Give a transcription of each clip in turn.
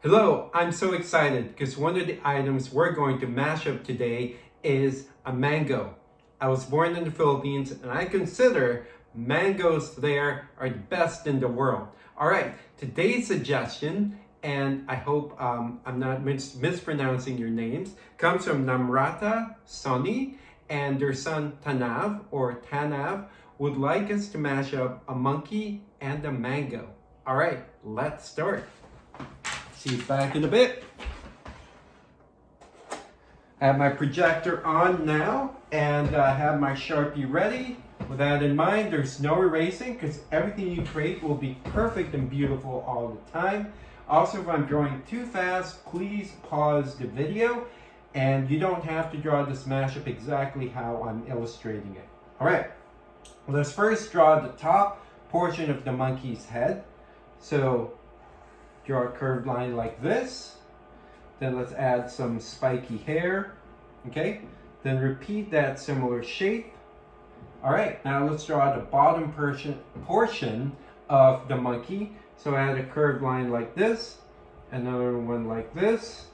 Hello, I'm so excited because one of the items we're going to mash up today is a mango. I was born in the Philippines and I consider mangoes there are the best in the world. All right, today's suggestion, and I hope I'm not mispronouncing your names, comes from Tanav Soni, and their son Tanav would like us to mash up a monkey and a mango. All right, let's start. See you back in a bit. I have my projector on now and I have my Sharpie ready. With that in mind, there's no erasing because everything you create will be perfect and beautiful all the time. Also, if I'm drawing too fast, please pause the video and you don't have to draw this mashup exactly how I'm illustrating it. All right, let's first draw the top portion of the monkey's head. So draw a curved line like this. Then let's add some spiky hair. Okay, then repeat that similar shape. All right, now let's draw the bottom portion of the monkey. So add a curved line like this, another one like this.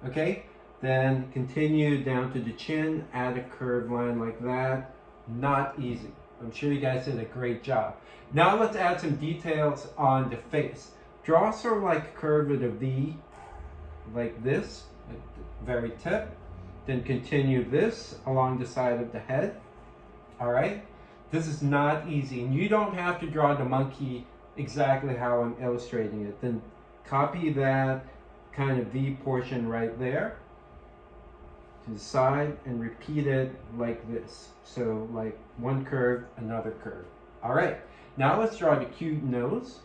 Okay, then continue down to the chin, add a curved line like that. Not easy. I'm sure you guys did a great job. Now let's add some details on the face. Draw sort of like a curve with a V, like this, at the very tip. Then continue this along the side of the head. All right, this is not easy, and you don't have to draw the monkey exactly how I'm illustrating it. Then copy that kind of V portion right there to the side and repeat it like this. So like one curve, another curve. All right, now let's draw the cute nose.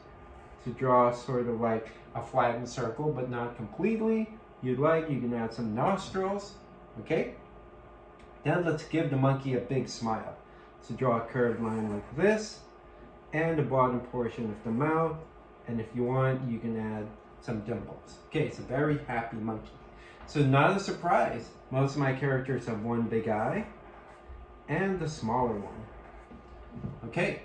To draw sort of like a flattened circle, but not completely. You'd like, you can add some nostrils, okay? Then let's give the monkey a big smile. So draw a curved line like this, and the bottom portion of the mouth, and if you want, you can add some dimples. Okay, it's a very happy monkey. So not a surprise, most of my characters have one big eye, and the smaller one. Okay,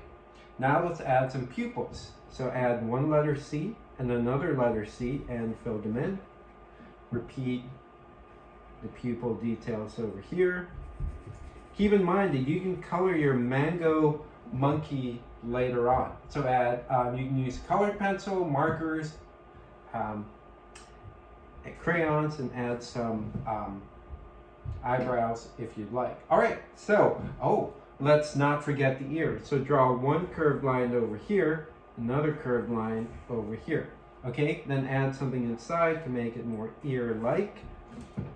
now let's add some pupils. So add one letter C and another letter C and fill them in. Repeat the pupil details over here. Keep in mind that you can color your mango monkey later on. So add, you can use colored pencil, markers, crayons, and add some eyebrows if you'd like. All right, so, let's not forget the ears. So draw one curved line over here, another curved line over here. Okay, then add something inside to make it more ear-like.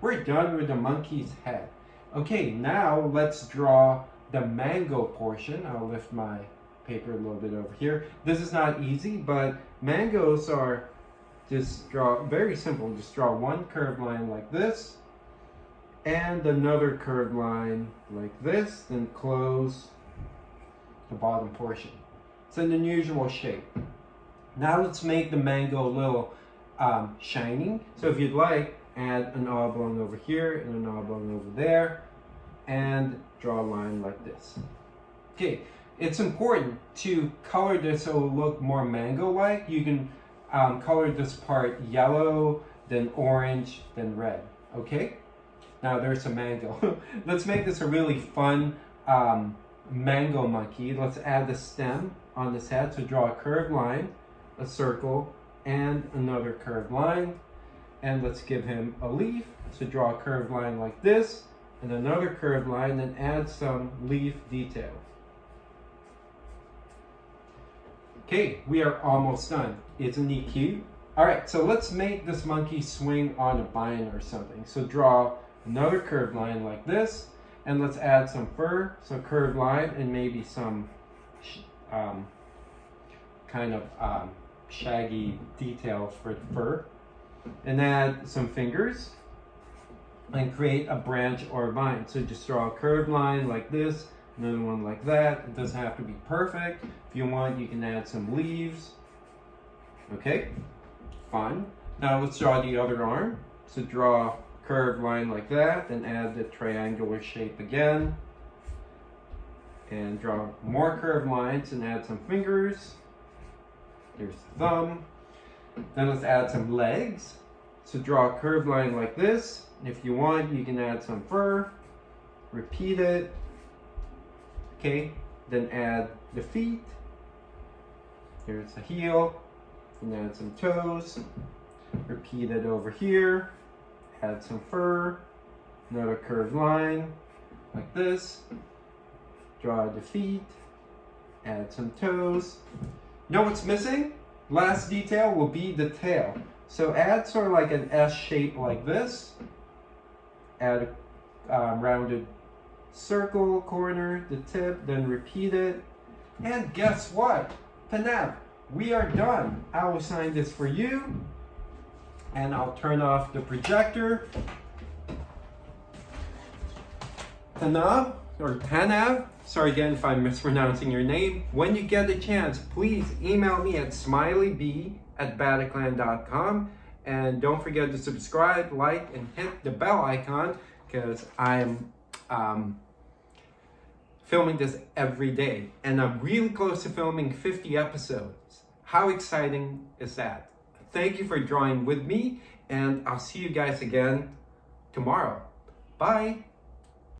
We're done with the monkey's head. Okay, now let's draw the mango portion. I'll lift my paper a little bit over here. This is not easy, but mangoes are very simple. Just draw one curved line like this, and another curved line like this, then close the bottom portion. It's an unusual shape. Now let's make the mango a little shining. So if you'd like, add an oblong over here and an oblong over there, and draw a line like this. Okay, it's important to color this so it will look more mango-like. You can color this part yellow, then orange, then red. Okay? Now there's a mango. Let's make this a really fun mango monkey. Let's add the stem on this head. So draw a curved line, a circle, and another curved line. And let's give him a leaf. So draw a curved line like this, and another curved line, and add some leaf detail. Okay, we are almost done. Isn't he cute? All right, so let's make this monkey swing on a vine or something. So draw another curved line like this, and let's add some fur, so curved line, and maybe some shaggy details for the fur. And add some fingers, and create a branch or a vine. So just draw a curved line like this, another one like that. It doesn't have to be perfect. If you want, you can add some leaves. Okay, fine. Now let's draw the other arm. So draw a curved line like that, then add the triangular shape again. And draw more curved lines and add some fingers. There's the thumb. Then let's add some legs. So draw a curved line like this. If you want, you can add some fur, repeat it, okay? Then add the feet. Here's the heel, and add some toes. Repeat it over here, add some fur, another curved line like this. Draw the feet, add some toes. You know what's missing? Last detail will be the tail. So add sort of like an S shape like this. Add a rounded circle, corner, the tip, then repeat it. And guess what? Tanav, we are done. I will sign this for you. And I'll turn off the projector. Tanav, or Tanav, sorry again if I'm mispronouncing your name. When you get the chance, please email me at smileyb@bataclan.com. And don't forget to subscribe, like, and hit the bell icon because I'm filming this every day. And I'm really close to filming 50 episodes. How exciting is that? Thank you for drawing with me, and I'll see you guys again tomorrow. Bye.